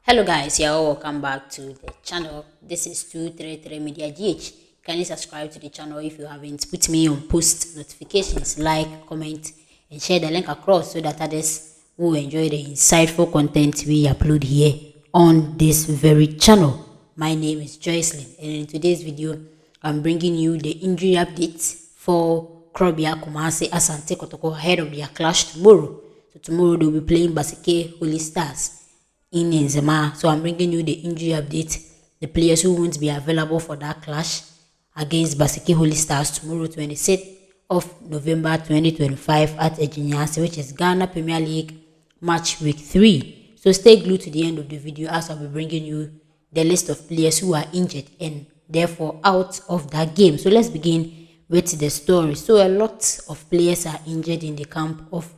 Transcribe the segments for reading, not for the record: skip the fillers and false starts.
Hello guys, you're all welcome back to the channel. This is 233 Media GH. Kindly subscribe to the channel if you haven't. Put me on post notifications, like, comment, and share the link across so that others will enjoy the insightful content we upload here on this very channel. My name is Joycelyn, and in today's video, I'm bringing you the injury updates for Krobia Kumasi Asante Kotoko ahead of their clash tomorrow. So tomorrow they'll be playing Basake Holystars in Nzema. So I'm bringing you the injury update, the players who won't be available for that clash against Basake Holystars tomorrow, 26th of November 2025 at Ejinyasi, which is Ghana Premier League match week 3. So stay glued to the end of the video as I'll be bringing you the list of players who are injured and therefore out of that game. So let's begin with the story. So a lot of players are injured in the camp of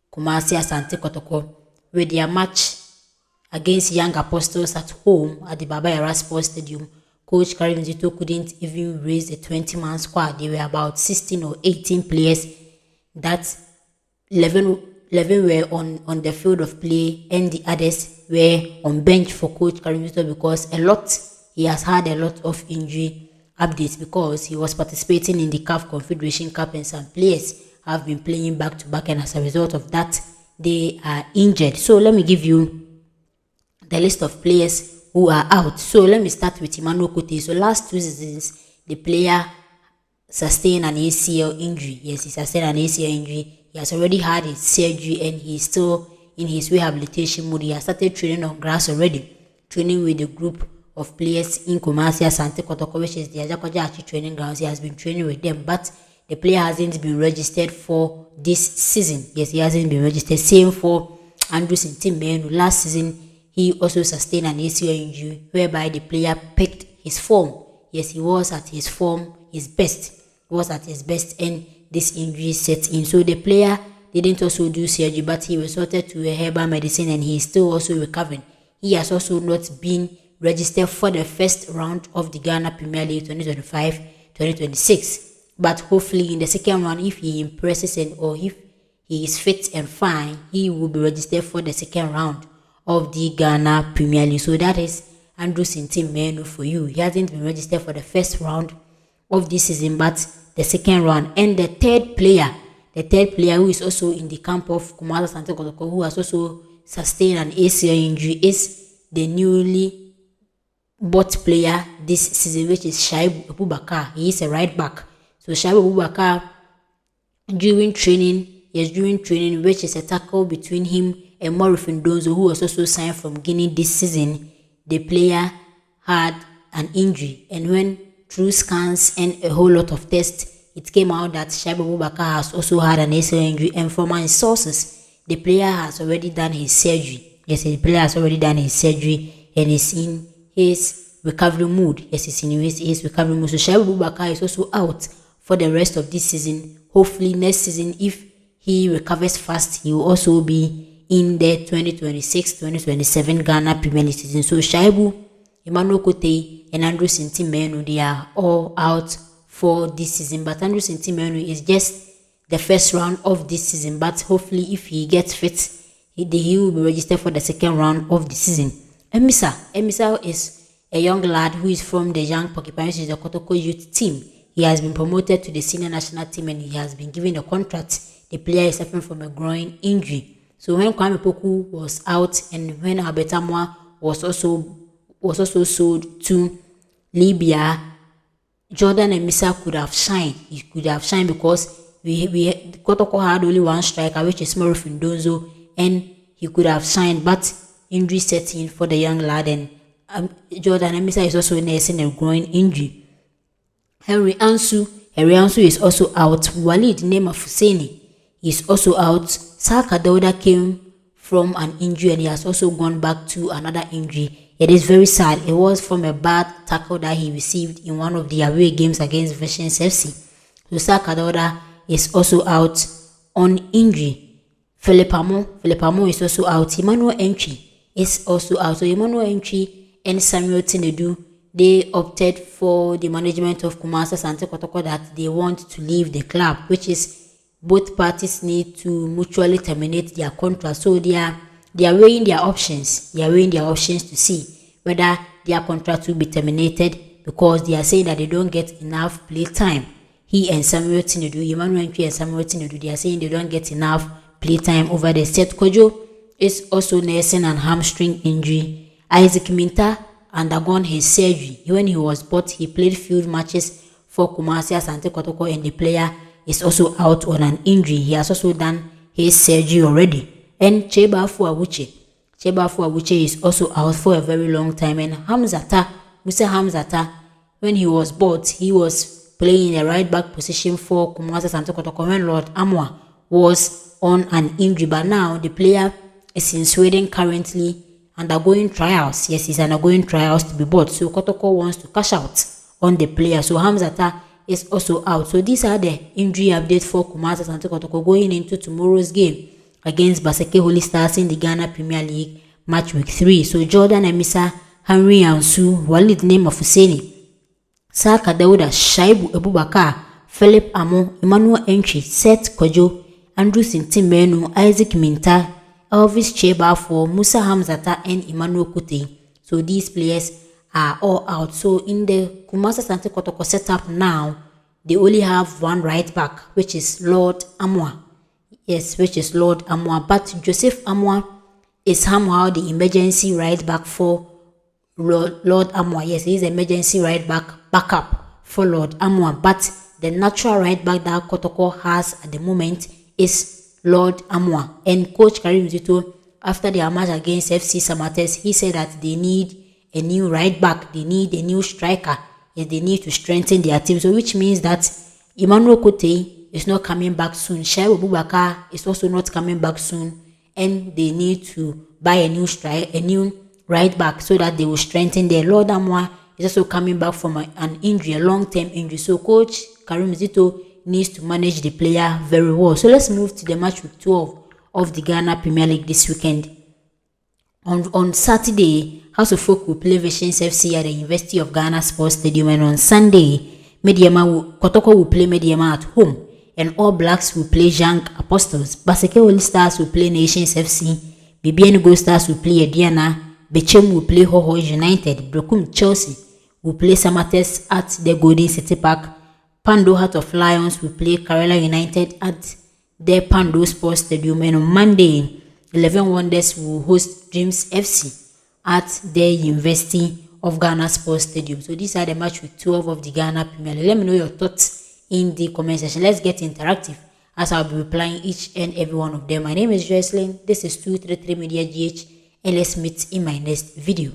Kumasi Asante Kotoko with their match against Young Apostles at home at the Baba Yara Sports Stadium. Coach Karim Zito couldn't even raise a 20-man squad. There were about 16 or 18 players. That 11 were on the field of play and the others were on bench for Coach Karim Zito because he has had a lot of injury updates because he was participating in the CAF Confederation Cup and some players have been playing back to back, and as a result of that they are injured. So let me give you the list of players who are out. So let me start with Emmanuel Kote. So last 2 seasons, the player sustained an ACL injury. Yes, he sustained an ACL injury. He has already had his surgery and he's still in his rehabilitation mode. He has started training on grass already, training with a group of players in Kumasi Asante Kotoko, which is the Ajakoja training grounds. He has been training with them, but the player hasn't been registered for this season. Yes, he hasn't been registered. Same for Andrew Sintimenu. Last season, he also sustained an ACL injury whereby the player picked his form. Yes, he was at his form, his best. He was at his best and this injury set in. So the player didn't also do surgery, but he resorted to a herbal medicine and he is still also recovering. He has also not been registered for the first round of the Ghana Premier League 2025-2026. But hopefully in the second round, if he impresses or if he is fit and fine, he will be registered for the second round of the Ghana Premier League. So that is Andrew Sintimenu for you. He hasn't been registered for the first round of this season, but the second round. And the third player who is also in the camp of Kumasi Asante Kotoko, who has also sustained an ACL injury, is the newly bought player this season, which is Shaibu Abubakar. He is a right back. So Shaibu Abubakar, during training, which is a tackle between him and Morifin Donzo, who was also signed from Guinea this season, the player had an injury. And when through scans and a whole lot of tests, it came out that Shaibu Abubakar has also had an ACL injury. And from my sources, the player has already done his surgery. Yes, the player has already done his surgery and is in his recovery mood. Yes, he's in his recovery mood. So Shaibu Abubakar is also out for the rest of this season. Hopefully next season, if he recovers fast, he will also be in the 2026-2027 Ghana Premier League season. So Shaibu, Emmanuel Kote, and Andrew Sintimenu, they are all out for this season. But Andrew Sintimenu is just the first round of this season. But hopefully, if he gets fit, he will be registered for the second round of the season. Emisa is a young lad who is from the Young Porcupines, which is the Kotoko youth team. He has been promoted to the senior national team and he has been given a contract. The player is suffering from a groin injury. So when Kwame Poku was out and when Albertamwa was also sold to Libya, Jordan and Misa could have shined. He could have shined because Kotoko had only one striker, which is Morifin Donzo, and he could have shined, but injury set in for the young lad, and Jordan and Misa is also nursing a groin injury. Henry Ansu is also out. Walid Nema Fuseni is also out. Saka Dauda came from an injury and he has also gone back to another injury. It is very sad. It was from a bad tackle that he received in one of the away games against Visions FC. So Saka Dauda is also out on injury. Philip Amo is also out. Emmanuel Entry is also out. So Emmanuel Entry and Samuel Tinedu, they opted for the management of Kumasi Asante Kotoko that they want to leave the club, which is both parties need to mutually terminate their contract. So their they are weighing their options. They are weighing their options to see whether their contract will be terminated, because they are saying that they don't get enough play time. He and Samuel Tinudu, Emmanuel Ntwi and Samuel Tinudu, they are saying they don't get enough play time over there. Seth Kojo is also nursing an hamstring injury. Isaac Minta undergone his surgery. When he was bought, he played field matches for Kumasi Asante Kotoko, and the player is also out on an injury. He has also done his surgery already. And Chebafu Awuche is also out for a very long time. And Musa Hamzata, when he was bought, he was playing in a right back position for Kumasi Asante Kotoko when Lord Amwa was on an injury. But now the player is in Sweden currently undergoing trials. Yes, he's undergoing trials to be bought. So Kotoko wants to cash out on the player. So Hamzata is also out. So these are the injury updates for Kumasi Asante Kotoko going into tomorrow's game against Basake Holystars in the Ghana Premier League match week 3. So Jordan Emisa, Henry Ansu, Walid Name of Husseini, Saka Dauda, Shaibu Abubakar, Philip Amo, Emmanuel Ntwi, Seth Kojo, Andrew Sintimenu, Isaac Minta, Elvis Chebafo, Musa Hamzata, and Emmanuel Kute. So these players are all out. So in the Kumasi Asante Kotoko setup now, they only have one right back, which is Lord Amwa. Yes, which is Lord Amwa. But Joseph Amwa is somehow the emergency right back for Lord Amwa. Yes, he is emergency right back backup for Lord Amwa. But the natural right back that Kotoko has at the moment is Lord Amwa. And Coach Karim Zito, after their match against FC Samates, he said that they need a new right back, they need a new striker, and they need to strengthen their team. So which means that Emmanuel Kute is not coming back soon. Shaibu Abubakar is also not coming back soon, and they need to buy a new right back so that they will strengthen their. Lord Amwa is also coming back from an injury, a long-term injury. So Coach Karim Zito needs to manage the player very well. So let's move to the match week 12 of the Ghana Premier League this weekend. On Saturday, House of Folk will play Visions FC at the University of Ghana Sports Stadium, and on Sunday, Kotoko will play Mediama at home, and All Blacks will play Young Apostles. Basake Holystars will play Nations FC. BBN Gold Stars will play Ediana. Bechem will play Hoho United. Brokum Chelsea will play Samates at the Golden City Park. Pando Heart of Lions will play Kerala United at the Pando Sports Stadium. And on Monday, 11 Wonders will host Dreams FC at the University of Ghana Sports Stadium. So these are the match week 12 of the Ghana Premier League. Let me know your thoughts in the comment section. Let's get interactive as I'll be replying each and every one of them. My name is Joycelyn. This is 233 Media GH, and let's meet in my next video.